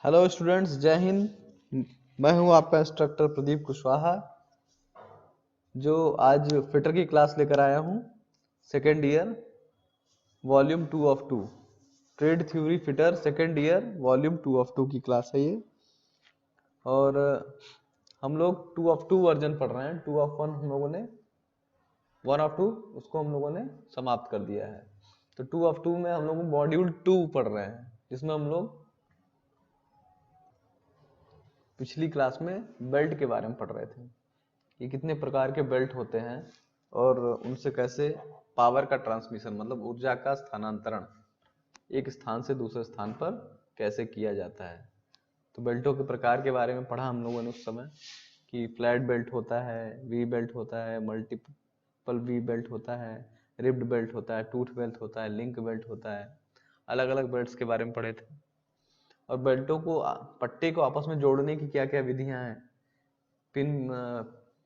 Hello students, जय हिंद। मैं हूं आपका इंस्ट्रक्टर प्रदीप कुशवाहा, जो आज फिटर की क्लास लेकर आया हूं। Second year volume 2 of 2 trade theory fitter second year volume 2 of 2 की क्लास है ये। और हम लोग 2 ऑफ 2 वर्जन पढ़ रहे हैं। 2 ऑफ 1 हम लोगों ने 1 ऑफ 2 उसको हम लोगों ने समाप्त कर दिया है। तो 2 ऑफ 2 में हम लोग मॉड्यूल 2 पढ़ रहे हैं, जिसमें हम लोग पिछली क्लास में बेल्ट के बारे में पढ़ रहे थे कि कितने प्रकार के बेल्ट होते हैं और उनसे कैसे पावर का ट्रांसमिशन, मतलब ऊर्जा का स्थानांतरण एक स्थान से दूसरे स्थान पर कैसे किया जाता है। तो बेल्टों के प्रकार के बारे में पढ़ा हम लोगों ने उस समय कि फ्लैट बेल्ट होता है, वी बेल्ट होता है, मल्टीपल वी बेल्ट होता है, रिब्ड बेल्ट होता है, टूथ बेल्ट होता है, लिंक बेल्ट होता है। अलग अलग बेल्ट्स के बारे में पढ़े थे। और बेल्टों को पट्टे को आपस में जोड़ने की क्या क्या विधियां हैं, पिन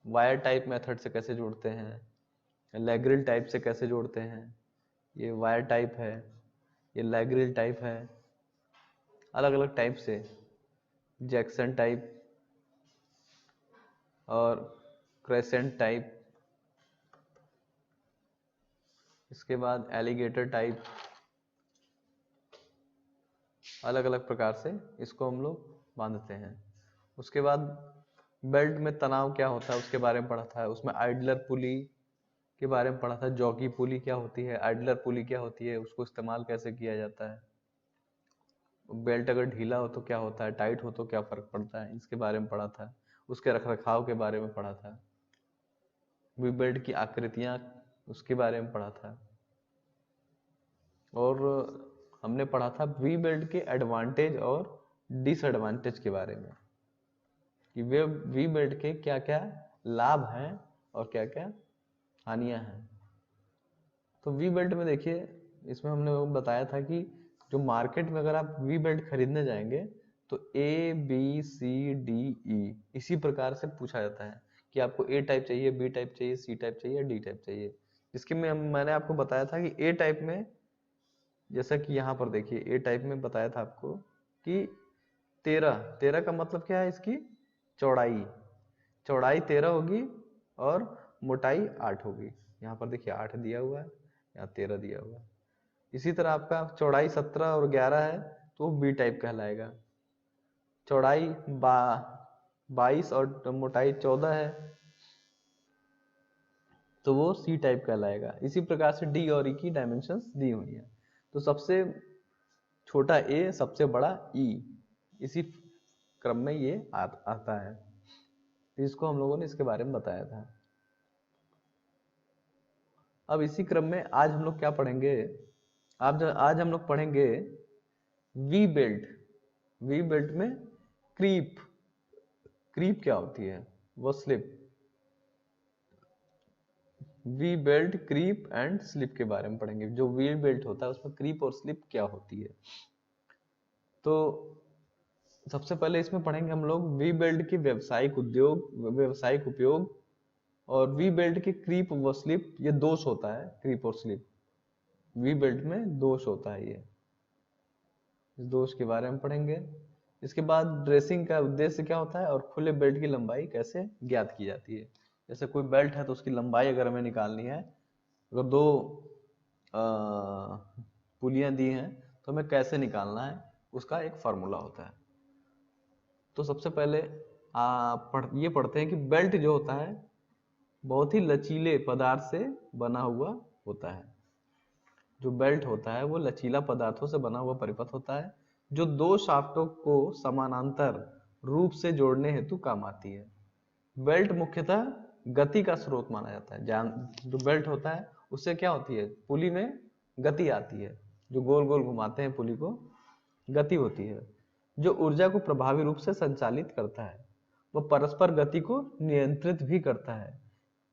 वायर टाइप मेथड से कैसे जोड़ते हैं, लैग्रिल टाइप से कैसे जोड़ते हैं, ये वायर टाइप है, ये लैग्रिल टाइप है, अलग अलग टाइप से, जैक्सन टाइप और क्रेसेंट टाइप, इसके बाद एलिगेटर टाइप, अलग अलग प्रकार से इसको हम लोग बांधते हैं। उसके बाद बेल्ट में तनाव क्या होता है उसके बारे में पढ़ा था। उसमें आइडलर पुली के बारे में पढ़ा था, जॉकी पुली क्या होती है, आइडलर पुली क्या होती है, उसको इस्तेमाल कैसे किया जाता है, बेल्ट अगर ढीला हो तो क्या होता है, टाइट हो तो क्या फर्क पड़ता है, इसके बारे में पढ़ा था। उसके रखरखाव के बारे में पढ़ा था। वी बेल्ट की आकृतियां, उसके बारे में पढ़ा था। और हमने पढ़ा था वी बेल्ट के एडवांटेज और डिसएडवांटेज के बारे में कि वे वी बेल्ट के क्या क्या लाभ हैं और क्या क्या हानियां हैं। तो वी बेल्ट में देखिए, इसमें हमने बताया था कि जो मार्केट में अगर आप वी बेल्ट खरीदने जाएंगे तो A B C D E इसी प्रकार से पूछा जाता है कि आपको ए टाइप चाहिए, बी टाइप चाहिए, सी टाइप चाहिए, डी टाइप चाहिए। जिसके में मैंने आपको बताया था कि ए टाइप में, जैसा कि यहाँ पर देखिए ए टाइप में बताया था आपको कि 13 का मतलब क्या है, इसकी चौड़ाई चौड़ाई 13 होगी और मोटाई 8 होगी। यहाँ पर देखिए 8 दिया हुआ है, यहाँ 13 दिया हुआ है। इसी तरह आपका चौड़ाई 17 और 11 है तो वो बी टाइप कहलाएगा। चौड़ाई 22 और मोटाई 14 है तो वो सी टाइप कहलाएगा। इसी प्रकार से डी और ई की डायमेंशंस दी हुई हैं। तो सबसे छोटा ए, सबसे बड़ा ई, इसी क्रम में ये आता है। इसको हम लोगों ने इसके बारे में बताया था। अब इसी क्रम में आज हम लोग क्या पढ़ेंगे, आज हम लोग पढ़ेंगे वी बेल्ट। वी बेल्ट में क्रीप, क्रीप क्या होती है, वो slip. V belt, creep and slip के बारे में पढ़ेंगे। जो वी बेल्ट होता है उसमें क्रीप और स्लिप क्या होती है। तो सबसे पहले इसमें पढ़ेंगे हम लोग वी बेल्ट की व्यावसायिक उपयोग और वी बेल्ट की क्रीप व स्लिप। ये दोष होता है, क्रीप और स्लिप वी बेल्ट में दोष होता है। ये इस दोष के बारे में पढ़ेंगे। इसके बाद ड्रेसिंग का उद्देश्य क्या होता है और खुले बेल्ट की लंबाई कैसे ज्ञात की जाती है। जैसे कोई बेल्ट है तो उसकी लंबाई अगर हमें निकालनी है, अगर दो पुलियां दी हैं तो हमें कैसे निकालना है, उसका एक फार्मूला होता है। तो सबसे पहले ये पढ़ते हैं कि बेल्ट जो होता है बहुत ही लचीले पदार्थ से बना हुआ होता है। जो बेल्ट होता है वो लचीला पदार्थों से बना हुआ परिपथ होता है, जो दो शाफ्टों को समानांतर रूप से जोड़ने हेतु काम आती है। बेल्ट मुख्यतः गति का स्रोत माना जाता है। जो बेल्ट होता है उससे क्या होती है, पुली में गति आती है। जो गोल गोल घुमाते हैं पुली को, गति होती है जो ऊर्जा को प्रभावी रूप से संचालित करता है। वह परस्पर गति को नियंत्रित भी करता है।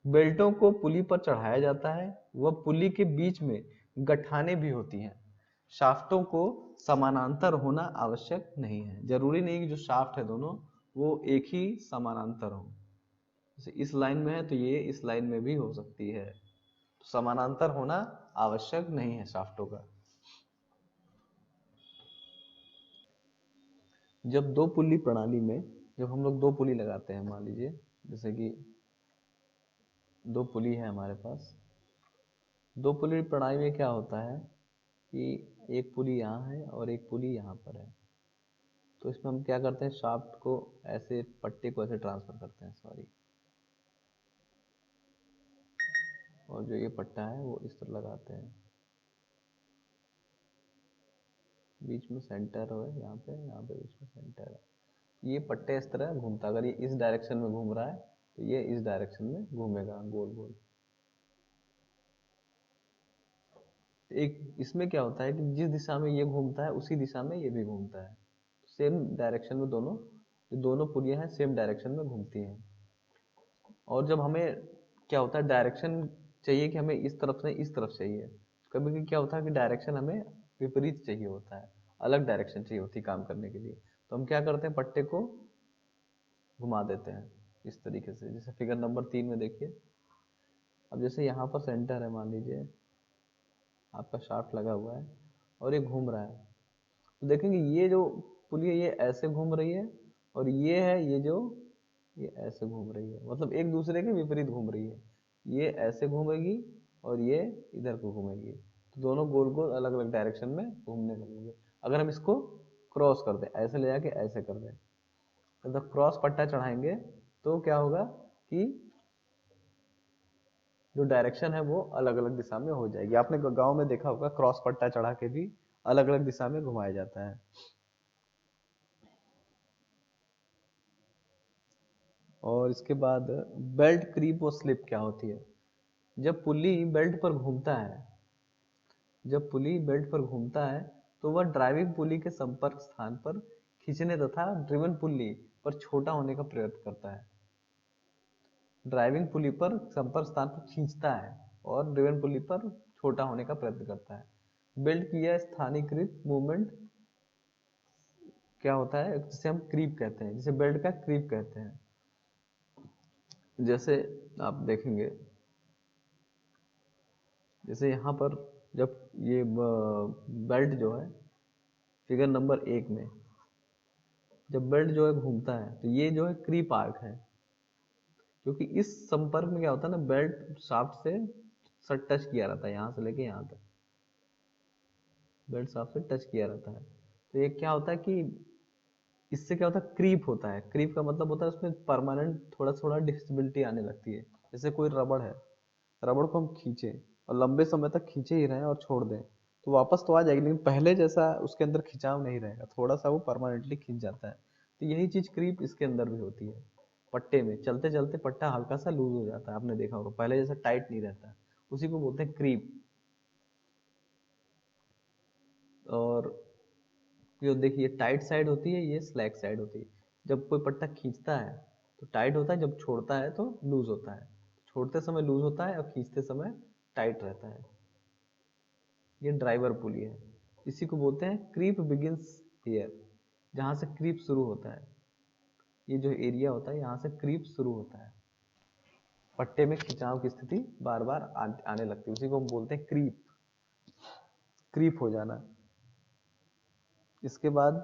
बेल्टों को पुली पर चढ़ाया जाता है। वह पुली के बीच में गठाने भी होती हैं। शाफ्टों को समानांतर होना आवश्यक नहीं है। जरूरी नहीं कि जो शाफ्ट है दोनों वो एक ही समानांतर हो। जैसे इस लाइन में है तो ये इस लाइन में भी हो सकती है। तो समानांतर होना आवश्यक नहीं है शाफ्टों का। जब दो पुली प्रणाली में जब हम लोग दो पुली लगाते हैं, मान लीजिए जैसे कि दो पुली है हमारे पास, दो पुली प्रणाली में क्या होता है कि एक पुली यहाँ है और एक पुली यहाँ पर है। तो इसमें हम क्या करते हैं, शाफ्ट को ऐसे, पट्टे को ऐसे ट्रांसफर करते हैं, सॉरी, और जो ये पट्टा है वो इस तरह लगाते हैं, बीच में सेंटर है यहाँ पे बीच में सेंटर है। ये पट्टे इस तरह घूमता, अगर ये इस डायरेक्शन में घूम रहा है तो ये इस डायरेक्शन में घूमेगा गोल गोल। एक इसमें क्या होता है कि जिस दिशा में ये घूमता है उसी दिशा में ये भी घूमता है, सेम डायरेक्शन में दोनों पुलियां हैं सेम डायरेक्शन में घूमती हैं। और जब हमें क्या होता है, डायरेक्शन चाहिए कि हमें इस तरफ से इस तरफ चाहिए, कभी कभी क्या होता है कि डायरेक्शन हमें विपरीत चाहिए होता है, अलग डायरेक्शन चाहिए होती है काम करने के लिए, तो हम क्या करते हैं, पट्टे को घुमा देते हैं इस तरीके से, जैसे फिगर नंबर 3 में देखिए। अब जैसे यहाँ पर सेंटर है, मान लीजिए आपका शाफ्ट लगा हुआ है और ये घूम रहा है, तो देखेंगे ये जो पुली है ये ऐसे घूम रही है, और ये है ये ऐसे घूम रही है, मतलब एक दूसरे के विपरीत घूम रही है। ये ऐसे घूमेगी और ये इधर को घूमेगी, तो दोनों गोल गोल अलग अलग डायरेक्शन में घूमने लगेंगे। अगर हम इसको क्रॉस कर दें, ऐसे ले जाके ऐसे कर दें, मतलब क्रॉस पट्टा चढ़ाएंगे, तो क्या होगा कि जो डायरेक्शन है वो अलग अलग दिशा में हो जाएगी। आपने गांव में देखा होगा क्रॉस पट्टा चढ़ा के भी अलग अलग दिशा में घुमाया जाता है। और इसके बाद बेल्ट क्रीप और स्लिप क्या होती है। जब पुली बेल्ट पर घूमता है जब पुली बेल्ट पर घूमता है तो वह ड्राइविंग पुली के संपर्क स्थान पर खींचने तथा ड्रिवन पुली पर छोटा होने का प्रयत्न करता है। ड्राइविंग पुली पर संपर्क स्थान पर खींचता है और ड्रिवन पुली पर छोटा होने का प्रयत्न करता है। बेल्ट की यह स्थानीयकृत मूवमेंट क्या होता है, जिसे हम क्रीप कहते हैं, जिसे बेल्ट का क्रीप कहते हैं। जैसे आप देखेंगे, जैसे यहाँ पर जब ये बेल्ट जो है फिगर नंबर 1 में, जब बेल्ट जो है घूमता है तो ये जो है क्रीप आर्क है, क्योंकि इस संपर्क में क्या होता है ना, बेल्ट शाफ्ट से सट टच किया रहता है, यहाँ से लेके यहाँ तक बेल्ट शाफ्ट से टच किया रहता है। तो ये क्या होता है कि इससे क्या होता है, क्रीप होता है। क्रीप का मतलब होता है उसमें परमानेंट थोड़ा थोड़ा डिस्टेबिलिटी आने लगती है। जैसे कोई रबड़ है, रबड़ को हम खींचे और लंबे समय तक खींचे ही रहें और छोड़ दें तो वापस तो आ जाएगी, लेकिन पहले जैसा उसके अंदर खिंचाव नहीं रहेगा, थोड़ा सा वो परमानेंटली खींच जाता है। तो यही चीज क्रीप इसके अंदर भी होती है। पट्टे में चलते चलते पट्टा हल्का सा लूज हो जाता है, आपने देखा होगा, पहले जैसा टाइट नहीं रहता है, उसी को बोलते हैं क्रीप। और जो देखिए टाइट साइड होती है, ये स्लैक साइड होती है। जब कोई पट्टा खींचता है तो टाइट होता है, जब छोड़ता है तो लूज होता है। छोड़ते समय लूज होता है और खींचते समय टाइट रहता है। ये ड्राइवर पुली है, इसी को बोलते हैं क्रीप बिगिंस हियर, जहां से क्रीप शुरू होता है। ये जो एरिया होता है यहाँ से क्रीप शुरू होता है, पट्टे में खिंचाव की स्थिति बार बार आने लगती है, उसी को हम बोलते हैं क्रीप, क्रीप हो जाना। इसके बाद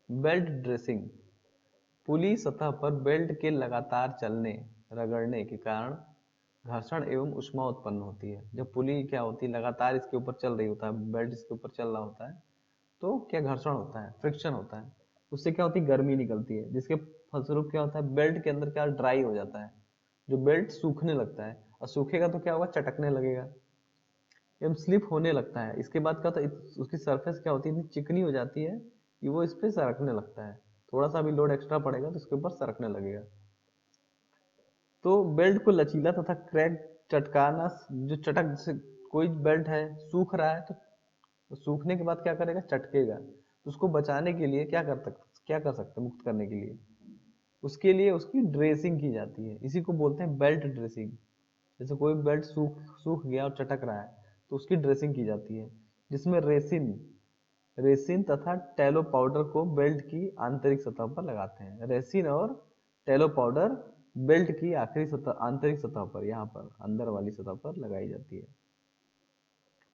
बेल्ट ड्रेसिंग, पुली सतह पर बेल्ट के लगातार चलने रगड़ने के कारण घर्षण एवं ऊष्मा उत्पन्न होती है। जब पुली क्या होती है, लगातार इसके ऊपर चल रही होता है, बेल्ट इसके ऊपर चल रहा होता है, तो क्या घर्षण होता है, फ्रिक्शन होता है, उससे क्या होती है, गर्मी निकलती है, जिसके फलस्वरूप क्या होता है, बेल्ट के अंदर क्या ड्राई हो जाता है, जो बेल्ट सूखने लगता है, और सूखेगा तो क्या होगा, चटकने लगेगा एवं स्लिप होने लगता है। इसके बाद क्या होता है, उसकी सरफेस क्या होती है, इतनी चिकनी हो जाती है कि वो इस पे सरकने लगता है, थोड़ा सा भी लोड एक्स्ट्रा पड़ेगा तो इसके ऊपर सरकने लगेगा। तो बेल्ट को लचीला तथा क्रैक चटकाना, जो चटक, जैसे कोई बेल्ट है सूख रहा है तो सूखने के बाद क्या करेगा, चटकेगा, तो उसको बचाने के लिए क्या कर सकते हैं, मुक्त करने के लिए उसके लिए उसकी ड्रेसिंग की जाती है, इसी को बोलते हैं बेल्ट ड्रेसिंग। जैसे कोई बेल्ट सूख सूख गया और चटक रहा है तो उसकी ड्रेसिंग की जाती है, जिसमें रेसिन रेसिन तथा टैलो पाउडर को बेल्ट की आंतरिक सतह पर लगाते हैं। रेसिन और टैलो पाउडर बेल्ट की आखिरी सतह, आंतरिक सतह पर, यहाँ पर अंदर वाली सतह पर लगाई जाती है,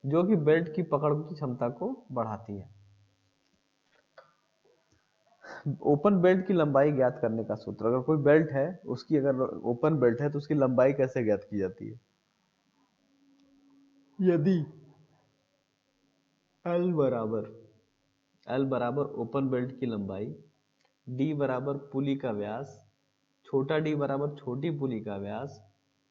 जो कि बेल्ट की पकड़ की क्षमता को बढ़ाती है। ओपन बेल्ट की लंबाई ज्ञात करने का सूत्र, अगर कोई बेल्ट है उसकी, अगर ओपन बेल्ट है तो उसकी लंबाई कैसे ज्ञात की जाती है? यदि L बराबर L बराबर ओपन बेल्ट की लंबाई, D बराबर पुली का व्यास, छोटा d बराबर छोटी पुली का व्यास,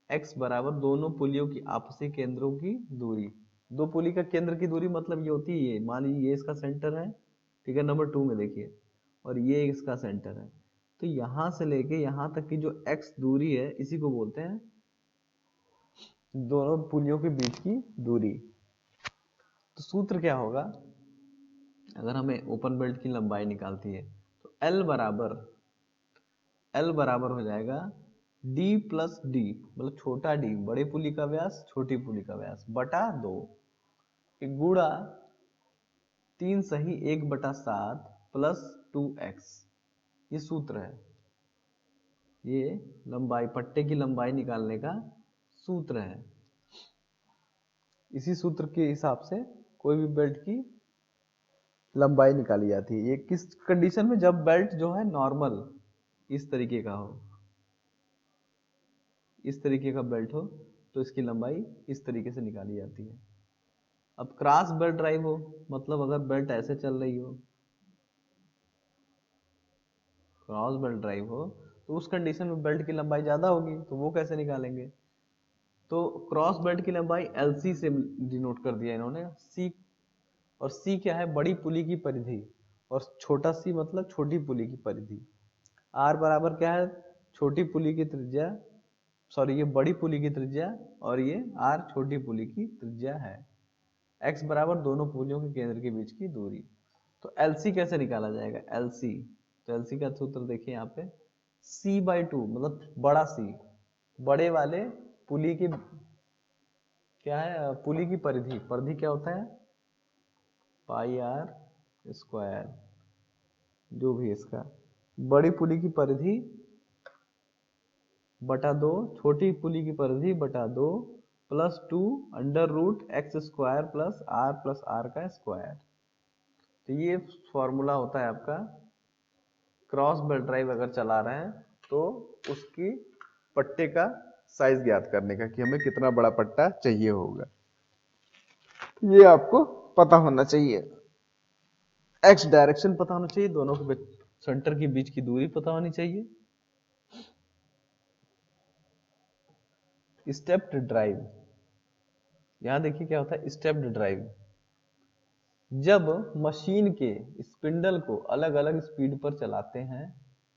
x बराबर दोनों पुलियों की आपसी केंद्रों की दूरी। दो पुली का केंद्र की दूरी मतलब ये होती है, ये मान लीजिए ये इसका सेंटर है, ठीक है, नंबर 2 में देखिए, और ये इसका सेंटर है, तो यहां से लेके यहां तक की जो x दूरी है इसी को बोलते हैं दोनों पुलियों के बीच की दूरी। तो सूत्र क्या होगा, अगर हमें ओपन बेल्ट की लंबाई निकालती है तो L बराबर हो जाएगा D प्लस डी, मतलब छोटा d बड़े पुली का व्यास छोटी पुली का व्यास बटा 2 गुणा 3 सही 1/7 प्लस 2x। ये सूत्र है, ये लंबाई, पट्टे की लंबाई निकालने का सूत्र है। इसी सूत्र के हिसाब से कोई भी बेल्ट की लंबाई निकाली जाती है। ये किस कंडीशन में, जब बेल्ट जो है नॉर्मल इस तरीके का हो, इस तरीके का बेल्ट हो तो इसकी लंबाई इस तरीके से निकाली जाती है। अब क्रॉस बेल्ट ड्राइव हो, मतलब अगर बेल्ट ऐसे चल रही हो, क्रॉस बेल्ट ड्राइव हो, तो उस कंडीशन में बेल्ट की लंबाई ज्यादा होगी, तो वो कैसे निकालेंगे? तो क्रॉस बेल्ट की लंबाई LC से डिनोट कर दिया इन्होंने, C, और C क्या है, बड़ी पुली की परिधि, और छोटा c मतलब छोटी पुली की परिधि। R बराबर क्या है, छोटी पुली की त्रिज्या, सॉरी ये बड़ी पुली की त्रिज्या, और ये R छोटी पुली की त्रिज्या है। X बराबर दोनों पुलियों के केंद्र के बीच की दूरी। तो LC कैसे निकाला जाएगा? LC, तो LC का सूत्र देखिए यहाँ पे, C/2 मतलब बड़ा C, बड़े वाले पुली की क्या है, पुली की परिधि, परिधि क्या होता है, पाई R स्क्वायर, जो भी इसका, बड़ी पुली की परिधि बटा 2 छोटी पुली की परिधि बटा 2 plus 2 under root x square plus r का स्क्वायर। तो ये फॉर्मूला होता है आपका, क्रॉस बेल्ट ड्राइव अगर चला रहे हैं तो उसकी पट्टे का साइज ज्ञात करने का, कि हमें कितना बड़ा पट्टा चाहिए होगा, ये आपको पता होना चाहिए। एक्स डायरेक्शन पता होना चाहिए, दोनों के सेंटर के बीच की दूरी पता होनी चाहिए। स्टेप्ड ड्राइव, यहां देखिए क्या होता है, स्टेप्ड ड्राइव, जब मशीन के स्पिंडल को अलग अलग स्पीड पर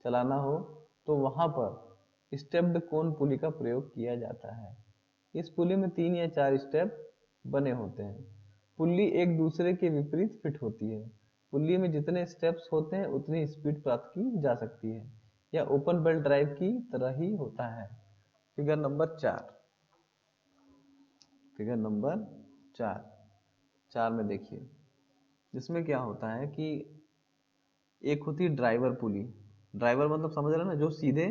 चलाना हो तो वहां पर स्टेप्ड कोन पुली का प्रयोग किया जाता है। इस पुली में 3 या 4 स्टेप बने होते हैं। पुली एक दूसरे के विपरीत फिट होती है। पुली में जितने स्टेप्स होते हैं उतनी स्पीड प्राप्त की जा सकती है। यह ओपन बेल्ट ड्राइव की तरह ही होता है। फिगर नंबर 4, फिगर नंबर 4 में देखिए, जिसमें क्या होता है कि एक होती है ड्राइवर पुली, ड्राइवर मतलब समझ रहे हैं ना, जो सीधे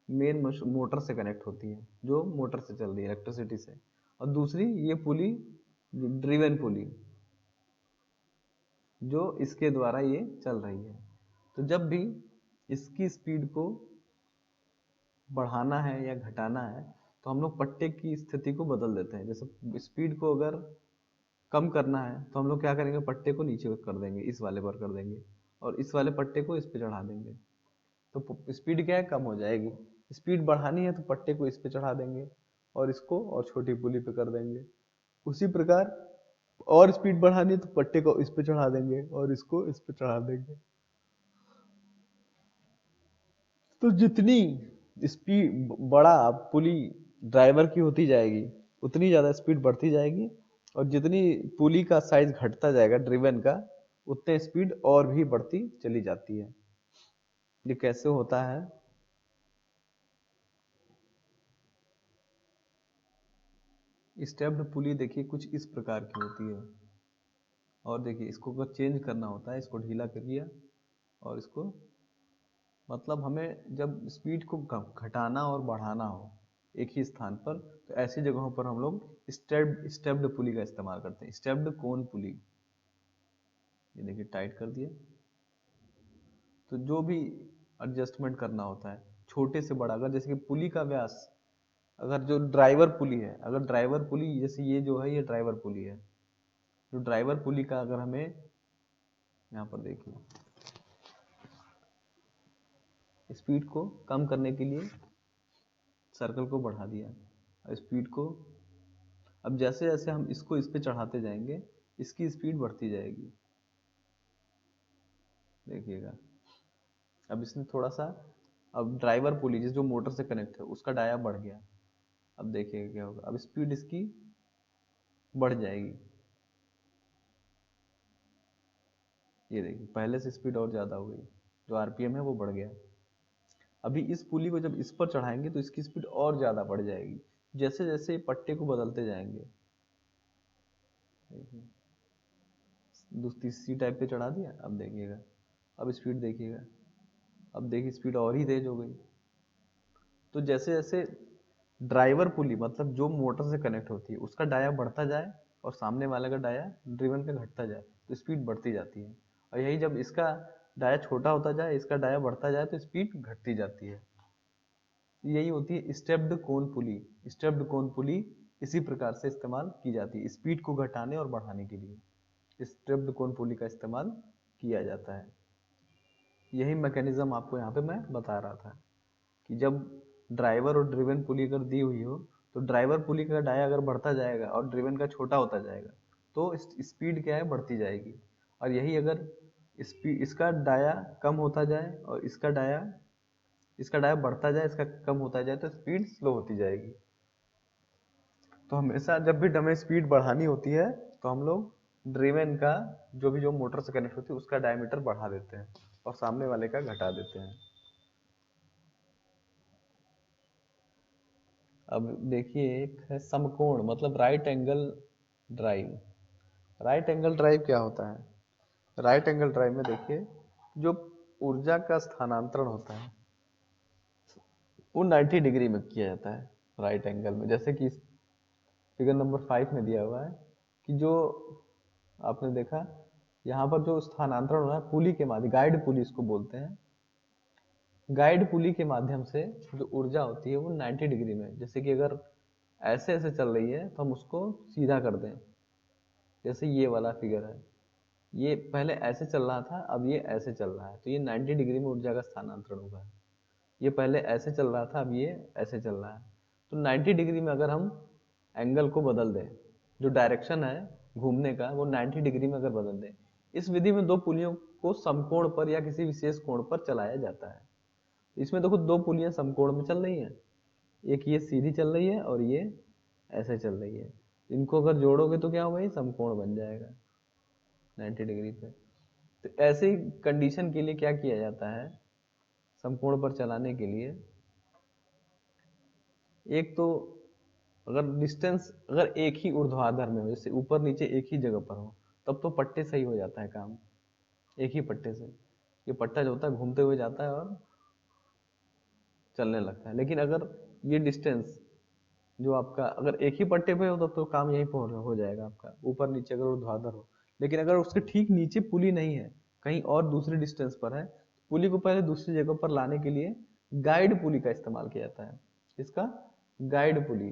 मेन मोटर से कनेक्ट होती है, जो मोटर से चल रही है इलेक्ट्रिसिटी से, और दूसरी ये पुली ड्रिवन पुली, जो इसके द्वारा ये चल रही है। तो जब भी इसकी स्पीड को बढ़ाना है या घटाना है तो हम लोग पट्टे की स्थिति को बदल देते हैं। जैसे स्पीड को अगर कम करना है तो हम लोग क्या करेंगे, पट्टे को नीचे कर देंगे, इस वाले पर कर देंगे, और इस वाले पट्टे को इस पे चढ़ा देंगे, तो स्पीड क्या है, कम हो जाएगी। स्पीड बढ़ानी है तो पट्टे को इस पे चढ़ा देंगे और इसको और छोटी पुली पे कर देंगे। उसी प्रकार और स्पीड बढ़ानी है तो पट्टे को इस पे चढ़ा देंगे और इसको इस पे चढ़ा देंगे। तो जितनी स्पीड बड़ा पुली ड्राइवर की होती जाएगी उतनी ज्यादा स्पीड बढ़ती जाएगी, और जितनी पुली का साइज घटता जाएगा ड्रिवन का, उतने स्पीड और भी बढ़ती चली जाती है। ये कैसे होता है, स्टेप्ड पुली देखिए कुछ इस प्रकार की होती है, और देखिए इसको अगर चेंज करना होता है, इसको ढीला कर दिया और इसको, मतलब हमें जब स्पीड को घटाना और बढ़ाना हो एक ही स्थान पर, तो ऐसी जगहों पर हम लोग स्टेप्ड पुली का इस्तेमाल करते हैं, स्टेप्ड कोन पुली। ये देखिए टाइट कर दिया, तो जो भी एडजस्टमेंट करना होता है छोटे से बड़ा, अगर जैसे कि पुली का व्यास, अगर जो ड्राइवर पुली है, अगर ड्राइवर पुली जैसे ये जो है ये ड्राइवर पुली है, जो ड्राइवर पुली का अगर हमें यहाँ पर देखिए स्पीड को कम करने के लिए सर्कल को बढ़ा दिया और स्पीड को, अब जैसे जैसे हम इसको इस पे चढ़ाते जाएंगे इसकी स्पीड बढ़ती जाएगी। देखिएगा अब इसने थोड़ा सा, अब ड्राइवर पुली जिस जो मोटर से कनेक्ट है उसका डाया बढ़ गया, अब देखिएगा क्या होगा, अब स्पीड इसकी बढ़ जाएगी। ये देखिए पहले से स्पीड और ज़्यादा हो गई, जो आरपीएम है वो बढ़ गया। अभी इस पुली को जब इस पर चढ़ाएंगे तो इसकी स्पीड और ज़्यादा बढ़ जाएगी जैसे जैसे पट्टे को बदलते जाएंगे। देखिए तीसरी टाइप पे चढ़ा दिया, अब देखिएगा अब स्पीड देखिएगा, अब देखिए स्पीड और ही तेज हो गई। तो जैसे जैसे ड्राइवर पुली मतलब जो मोटर से कनेक्ट होती है उसका डाया बढ़ता जाए और सामने वाले का डाया ड्रिवन का घटता जाए तो स्पीड बढ़ती जाती है, और यही जब इसका डाया छोटा होता जाए इसका डाया बढ़ता जाए तो स्पीड घटती जाती है। यही होती है स्टेप्ड कोन पुली। स्टेप्ड कोन पुली इसी प्रकार से इस्तेमाल की जाती है, स्पीड को घटाने और बढ़ाने के लिए स्टेप्ड कोन पुली का इस्तेमाल किया जाता है। यही मैकेनिज्म आपको यहाँ पे मैं बता रहा था कि जब ड्राइवर और ड्रिवन पुली अगर दी हुई हो तो ड्राइवर पुली का डाया अगर बढ़ता जाएगा और ड्रिवन का छोटा होता जाएगा तो स्पीड क्या है बढ़ती जाएगी, और यही अगर स्पीड इसका डाया कम होता जाए और इसका डाया बढ़ता जाए इसका कम होता जाए तो स्पीड स्लो होती जाएगी। तो हमेशा जब भी हमें स्पीड बढ़ानी होती है तो हम लोग ड्रिवन का जो भी जो मोटर से कनेक्ट होती है उसका डायमीटर बढ़ा देते हैं और सामने वाले का घटा देते हैं। अब देखिए एक है समकोण मतलब right angle drive. Right angle drive क्या होता है? राइट एंगल ड्राइव में देखिए जो ऊर्जा का स्थानांतरण होता है वो 90 डिग्री में किया जाता है राइट एंगल में, जैसे कि फिगर नंबर 5 में दिया हुआ है कि जो आपने देखा यहाँ पर जो स्थानांतरण हो रहा है पुली के माध्यम, गाइड पुली इसको बोलते हैं, गाइड पुली के माध्यम से जो ऊर्जा होती है वो 90 डिग्री में, जैसे कि अगर ऐसे ऐसे चल रही है तो हम उसको सीधा कर दें, जैसे ये वाला फिगर है, ये पहले ऐसे चल रहा था अब ये ऐसे चल रहा है तो ये 90 डिग्री में ऊर्जा का स्थानांतरण होगा। ये पहले ऐसे चल रहा था अब ये ऐसे चल रहा है, तो 90 डिग्री में अगर हम एंगल को बदल दें, जो डायरेक्शन है घूमने का वो 90 डिग्री में अगर बदल दें, इस विधि में दो पुलियों को समकोण पर या किसी विशेष कोण पर चलाया जाता है। इसमें देखो दो पुलियां समकोण में चल रही हैं, एक ये सीधी चल रही है और ये ऐसे चल रही है, इनको अगर जोड़ोगे तो क्या होगा, ये समकोण बन जाएगा 90 डिग्री पे। तो ऐसे कंडीशन के लिए क्या किया जाता है, समकोण पर चलाने के लिए एक तो अगर डिस्टेंस अगर एक ही ऊर्ध्वाधर में हो, जैसे ऊपर नीचे एक ही जगह पर हो, तब तो पट्टे सही हो जाता है काम, एक ही पट्टे से ये पट्टा जो होता है घूमते हुए जाता है और चलने लगता है। लेकिन अगर ये डिस्टेंस जो आपका अगर एक ही पट्टे पे हो तो काम यहीं पर हो जाएगा आपका, ऊपर नीचे अगर ऊर्ध्वाधर हो। लेकिन अगर उसके ठीक नीचे पुली नहीं है, कहीं और दूसरी डिस्टेंस पर है, पुली को पहले दूसरी जगह पर लाने के लिए गाइड पुली का इस्तेमाल किया जाता है। इसका गाइड पुली,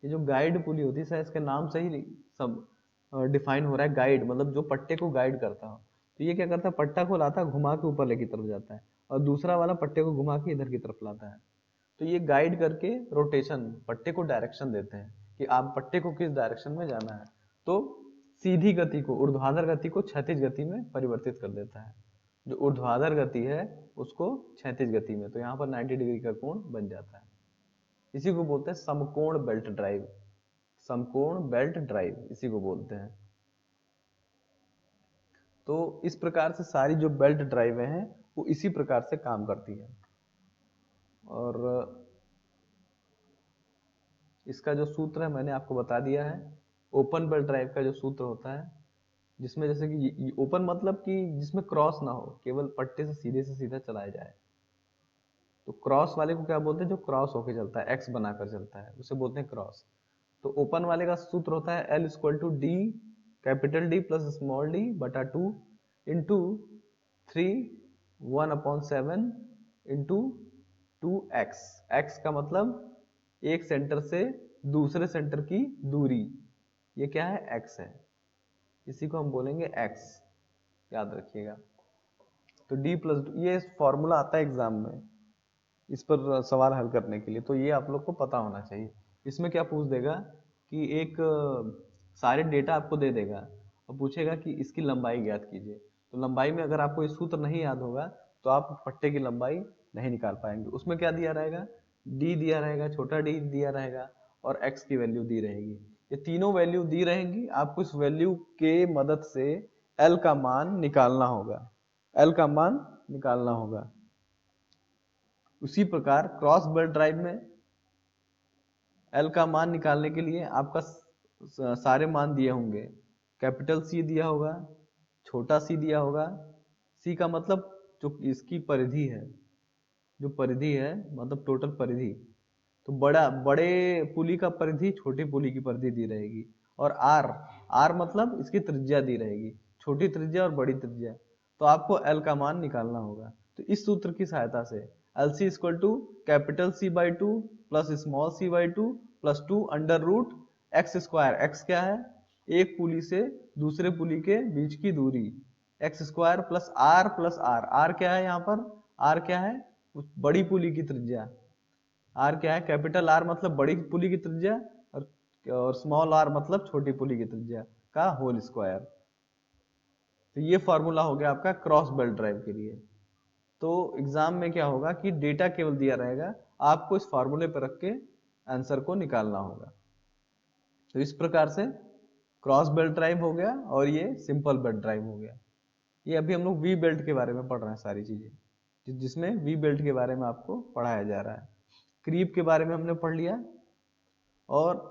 ये जो गाइड पुली होती है शायद इसके नाम से ही सब डिफाइन हो रहा है, गाइड मतलब जो पट्टे को गाइड करता हो। तो ये क्या करता है, पट्टा को लाता है घुमा के ऊपर लेकी तरफ जाता है और दूसरा वाला पट्टे को घुमा के इधर की तरफ लाता है। तो ये गाइड करके रोटेशन पट्टे को डायरेक्शन देते हैं कि आप पट्टे को किस डायरेक्शन में जाना है। तो सीधी गति को ऊर्ध्वाधर गति को क्षैतिज गति में परिवर्तित कर देता है, जो ऊर्ध्वाधर गति है उसको क्षैतिज गति में, तो यहाँ पर 90 डिग्री का कोण बन जाता है। इसी को बोलते हैं समकोण बेल्ट ड्राइव, समकोण बेल्ट ड्राइव इसी को बोलते हैं। तो इस प्रकार से सारी जो बेल्ट ड्राइवें हैं वो इसी प्रकार से काम करती है। और इसका जो सूत्र है मैंने आपको बता दिया है। ओपन बेल्ट ड्राइव का जो सूत्र होता है, जिसमें जैसे कि ओपन मतलब कि जिसमें क्रॉस ना हो, केवल पट्टे से सीधा चलाया जाए, तो क्रॉस वाले को क्या बोलते हैं, जो क्रॉस होके चलता है एक्स बनाकर चलता है उसे बोलते हैं क्रॉस। तो ओपन वाले का सूत्र होता है L = D capital D plus small d बटा 2 इंटू 3 1/7 इंटू 2x। x का मतलब एक सेंटर से दूसरे सेंटर की दूरी, ये क्या है, x है, इसी को हम बोलेंगे x, याद रखिएगा। तो d प्लस, ये फॉर्मूला आता है एग्जाम में इस पर सवाल हल करने के लिए, तो ये आप लोग को पता होना चाहिए। इसमें क्या पूछ देगा कि एक सारे डेटा आपको दे देगा और पूछेगा कि इसकी लंबाई ज्ञात कीजिए। तो लंबाई में अगर आपको ये सूत्र नहीं याद होगा तो आप पट्टे की लंबाई नहीं निकाल पाएंगे। उसमें क्या दिया रहेगा, डी दिया रहेगा, छोटा डी दिया रहेगा और एक्स की वैल्यू दी रहेगी। ये तीनों वैल्यू दी रहेंगी, आपको इस वैल्यू के मदद से एल का मान निकालना होगा, एल का मान निकालना होगा। उसी प्रकार क्रॉस बेल्ट ड्राइव में एल का मान निकालने के लिए आपका सारे मान दिए होंगे, कैपिटल सी दिया होगा, छोटा सी दिया होगा, सी का मतलब जो इसकी परिधि है, जो परिधि है मतलब टोटल परिधि, तो बड़े पुली का परिधि छोटी पुली की परिधि दी रहेगी। और आर, आर मतलब इसकी त्रिज्या दी रहेगी, छोटी त्रिज्या और बड़ी त्रिज्या। तो आपको एल का मान निकालना होगा। तो इस सूत्र की सहायता से L C equal to capital C by two plus small C by two plus two under root x square. X क्या है, एक पुली से दूसरे पुली के बीच की दूरी, x square plus r, r क्या है यहाँ पर, आर क्या है, बड़ी पुली की त्रिज्या, आर क्या है, कैपिटल आर मतलब बड़ी पुली की त्रिज्या और स्मॉल आर मतलब छोटी पुली की त्रिज्या का होल स्क्वायर। तो ये फॉर्मूला हो गया आपका क्रॉस बेल्ट ड्राइव के लिए। तो एग्जाम में क्या होगा कि डेटा केवल दिया रहेगा, आपको इस फॉर्मूले पर रख के आंसर को निकालना होगा। तो इस प्रकार से क्रॉस बेल्ट ड्राइव हो गया और ये सिंपल बेल्ट ड्राइव हो गया। ये अभी हम लोग वी बेल्ट के बारे में पढ़ रहे हैं सारी चीजें, जिसमें वी बेल्ट के बारे में आपको पढ़ाया जा रहा है। क्रीप के बारे में हमने पढ़ लिया और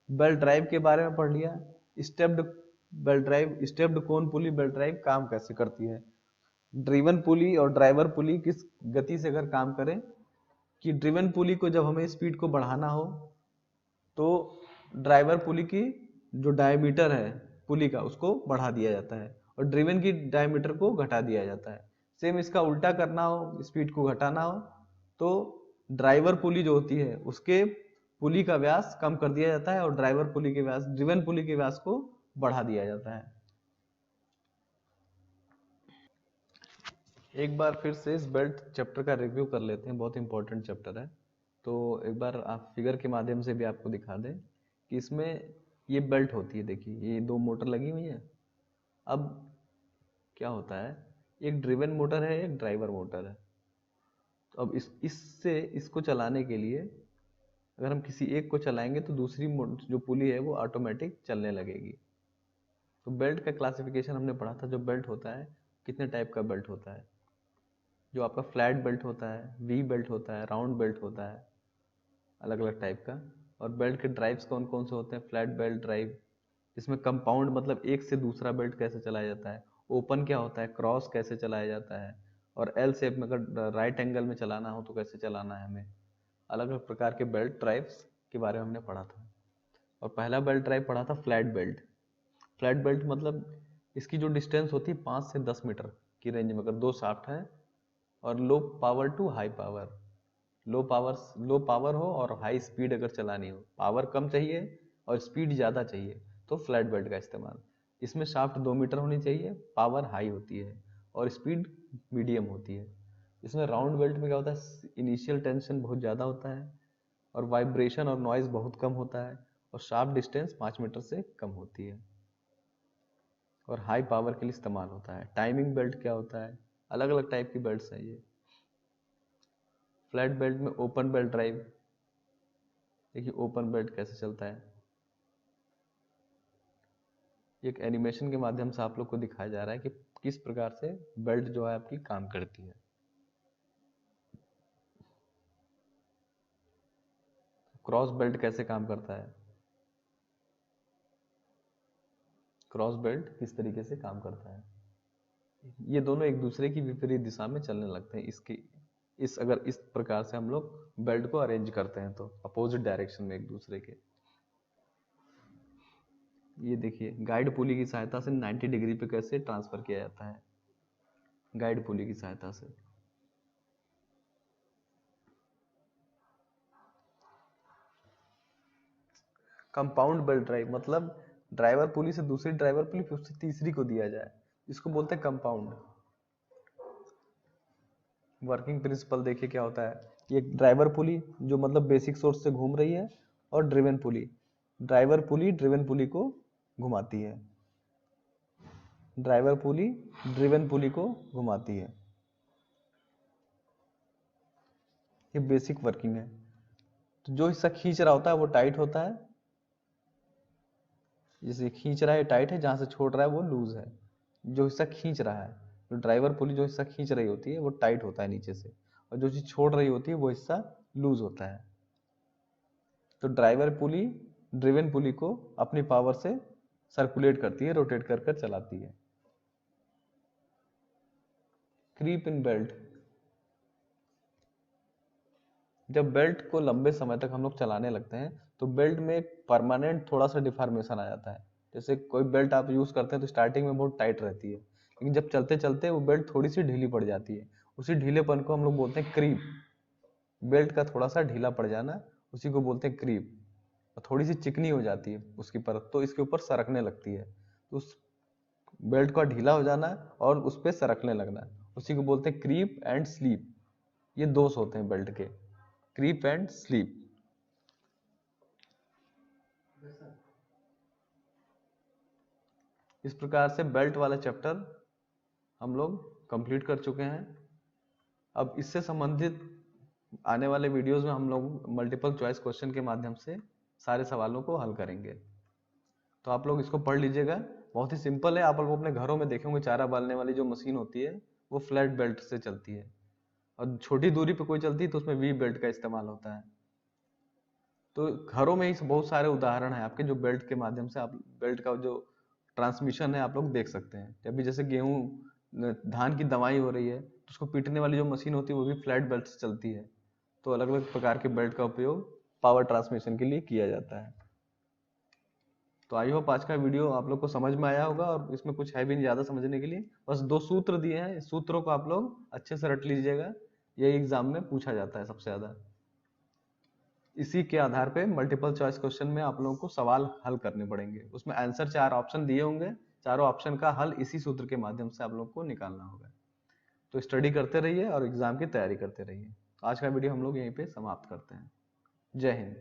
बेल्ट ड्राइव के बारे में पढ़ लिया। स्टेप्ड बेल्ट ड्राइव, स्टेप्ड कोन पुली बेल्ट ड्राइव काम कैसे करती है, ड्रिवन पुली और ड्राइवर पुली किस गति से अगर काम करें, कि ड्रिवन पुली को जब हमें स्पीड को बढ़ाना हो तो ड्राइवर पुली की जो डायमीटर है पुली का उसको बढ़ा दिया जाता है और ड्रिवन की डायमीटर को घटा दिया जाता है। सेम इसका उल्टा करना हो, स्पीड को घटाना हो तो ड्राइवर पुली जो होती है उसके पुली का व्यास कम कर दिया जाता है और ड्राइवर पुली के व्यास, ड्रिवन पुली के व्यास को बढ़ा दिया जाता है। एक बार फिर से इस बेल्ट चैप्टर का रिव्यू कर लेते हैं, बहुत इंपॉर्टेंट चैप्टर है। तो एक बार आप फिगर के माध्यम से भी आपको दिखा दें कि इसमें ये बेल्ट होती है, देखिए ये दो मोटर लगी हुई है। अब क्या होता है, एक ड्रिवन मोटर है, एक ड्राइवर मोटर है। तो अब इससे इसको चलाने के लिए अगर हम किसी एक को चलाएंगे तो दूसरी जो पुली है वो ऑटोमेटिक चलने लगेगी। तो बेल्ट का क्लासिफिकेशन हमने पढ़ा था, जो बेल्ट होता है कितने टाइप का बेल्ट होता है, जो आपका फ्लैट बेल्ट होता है, वी बेल्ट होता है, राउंड बेल्ट होता है, अलग अलग टाइप का। और बेल्ट के ड्राइव्स कौन कौन से होते हैं, फ्लैट बेल्ट ड्राइव, इसमें कंपाउंड मतलब एक से दूसरा बेल्ट कैसे चलाया जाता है, ओपन क्या होता है, क्रॉस कैसे चलाया जाता है, और एल शेप में अगर राइट एंगल में चलाना हो तो कैसे चलाना है हमें। अलग अलग प्रकार के बेल्ट ड्राइव्स के बारे में हमने पढ़ा था। और पहला बेल्ट ड्राइव पढ़ा था फ्लैट बेल्ट। फ्लैट बेल्ट मतलब इसकी जो डिस्टेंस होती है 5 से 10 मीटर की रेंज में अगर दो शाफ्ट है और low power to high power, low power हो और हाई स्पीड अगर चलानी हो, पावर कम चाहिए और स्पीड ज़्यादा चाहिए तो फ्लैट बेल्ट का इस्तेमाल। इसमें शाफ्ट 2 मीटर होनी चाहिए, पावर हाई होती है और स्पीड मीडियम होती है। इसमें राउंड बेल्ट में क्या होता है, इनिशियल टेंशन बहुत ज़्यादा होता है और वाइब्रेशन और नॉइज़ बहुत कम होता है और शाफ्ट डिस्टेंस 5 मीटर से कम होती है और हाई पावर के लिए इस्तेमाल होता है। टाइमिंग बेल्ट क्या होता है, अलग अलग टाइप की बेल्ट्स हैं ये। फ्लैट बेल्ट में ओपन बेल्ट ड्राइव, देखिए ओपन बेल्ट कैसे चलता है, एक एनिमेशन के माध्यम से आप लोग को दिखाया जा रहा है कि किस प्रकार से बेल्ट जो है आपकी काम करती है। क्रॉस बेल्ट कैसे काम करता है, क्रॉस बेल्ट किस तरीके से काम करता है, ये दोनों एक दूसरे की विपरीत दिशा में चलने लगते हैं। इसकी अगर इस प्रकार से हम लोग बेल्ट को अरेंज करते हैं तो अपोजिट डायरेक्शन में एक दूसरे के। ये देखिए गाइड पुली की सहायता से 90 डिग्री पे कैसे ट्रांसफर किया जाता है। गाइड पुली की सहायता से। कंपाउंड बेल्ट ड्राइव मतलब ड्राइवर पुली से दूसरी ड्राइवर पुली फिर उससे तीसरी को दिया जाए, इसको बोलते हैं कंपाउंड। वर्किंग प्रिंसिपल देखिए क्या होता है, ये ड्राइवर पुली जो मतलब बेसिक सोर्स से घूम रही है, और ड्रिवन पुली, ड्राइवर पुली ड्रिवन पुली को घुमाती है, ड्राइवर पुली ड्रिवन पुली को घुमाती है। ये बेसिक वर्किंग है। तो जो हिस्सा खींच रहा होता है वो टाइट होता है, जैसे खींच रहा है टाइट है, जहां से छोड़ रहा है वो लूज है। जो हिस्सा खींच रहा है, जो ड्राइवर पुली जो हिस्सा खींच रही होती है वो टाइट होता है नीचे से, और जो चीज छोड़ रही होती है वो हिस्सा लूज होता है। तो ड्राइवर पुली ड्रिवन पुली को अपनी पावर से सर्कुलेट करती है, रोटेट कर कर चलाती है। क्रीप इन बेल्ट, जब बेल्ट को लंबे समय तक हम लोग चलाने लगते हैं तो बेल्ट में एक परमानेंट थोड़ा सा डिफॉर्मेशन आ जाता है। जैसे कोई बेल्ट आप यूज करते हैं तो स्टार्टिंग में बहुत टाइट रहती है, लेकिन जब चलते चलते वो बेल्ट थोड़ी सी ढीली पड़ जाती है, उसी ढीलेपन को हम लोग बोलते हैं क्रीप। बेल्ट का थोड़ा सा ढीला पड़ जाना, उसी को बोलते हैं क्रीप। और थोड़ी सी चिकनी हो जाती है उसकी परत, तो इसके ऊपर सरकने लगती है, तो उस बेल्ट का ढीला हो जाना और उस पर सरकने लगना, उसी को बोलते हैं क्रीप एंड स्लीप। ये दोष होते हैं बेल्ट के, क्रीप एंड स्लीप। इस प्रकार से बेल्ट वाला चैप्टर हम लोग कंप्लीट कर चुके हैं। अब इससे संबंधित आने वाले वीडियोस में हम लोग मल्टीपल चॉइस क्वेश्चन के माध्यम से सारे सवालों को हल करेंगे। तो आप लोग इसको पढ़ लीजिएगा, बहुत ही सिंपल है। आप लोग अपने घरों में देखेंगे चारा बालने वाली जो मशीन होती है वो फ्लैट बेल्ट से चलती है, और छोटी दूरी पे कोई चलती है तो उसमें वी बेल्ट का इस्तेमाल होता है। तो घरों में ही बहुत सारे उदाहरण हैं आपके, जो बेल्ट के माध्यम से आप बेल्ट का जो ट्रांसमिशन है आप लोग देख सकते हैं। जब भी जैसे गेहूं धान की दवाई हो रही है तो उसको पीटने वाली जो मशीन होती है वो भी फ्लैट बेल्ट से चलती है। तो अलग अलग प्रकार के बेल्ट का उपयोग पावर ट्रांसमिशन के लिए किया जाता है। तो आई होप आज का वीडियो आप लोग को समझ में आया होगा, और इसमें कुछ है भी नहीं ज़्यादा समझने के लिए। बस 2 सूत्र दिए हैं, इस सूत्रों को आप लोग अच्छे से रट लीजिएगा, ये एग्जाम में पूछा जाता है सबसे ज़्यादा। इसी के आधार पे मल्टीपल चॉइस क्वेश्चन में आप लोगों को सवाल हल करने पड़ेंगे, उसमें आंसर 4 ऑप्शन दिए होंगे, चारों ऑप्शन का हल इसी सूत्र के माध्यम से आप लोग को निकालना होगा। तो स्टडी करते रहिए और एग्जाम की तैयारी करते रहिए। आज का वीडियो हम लोग यहीं पे समाप्त करते हैं। जय हिंद।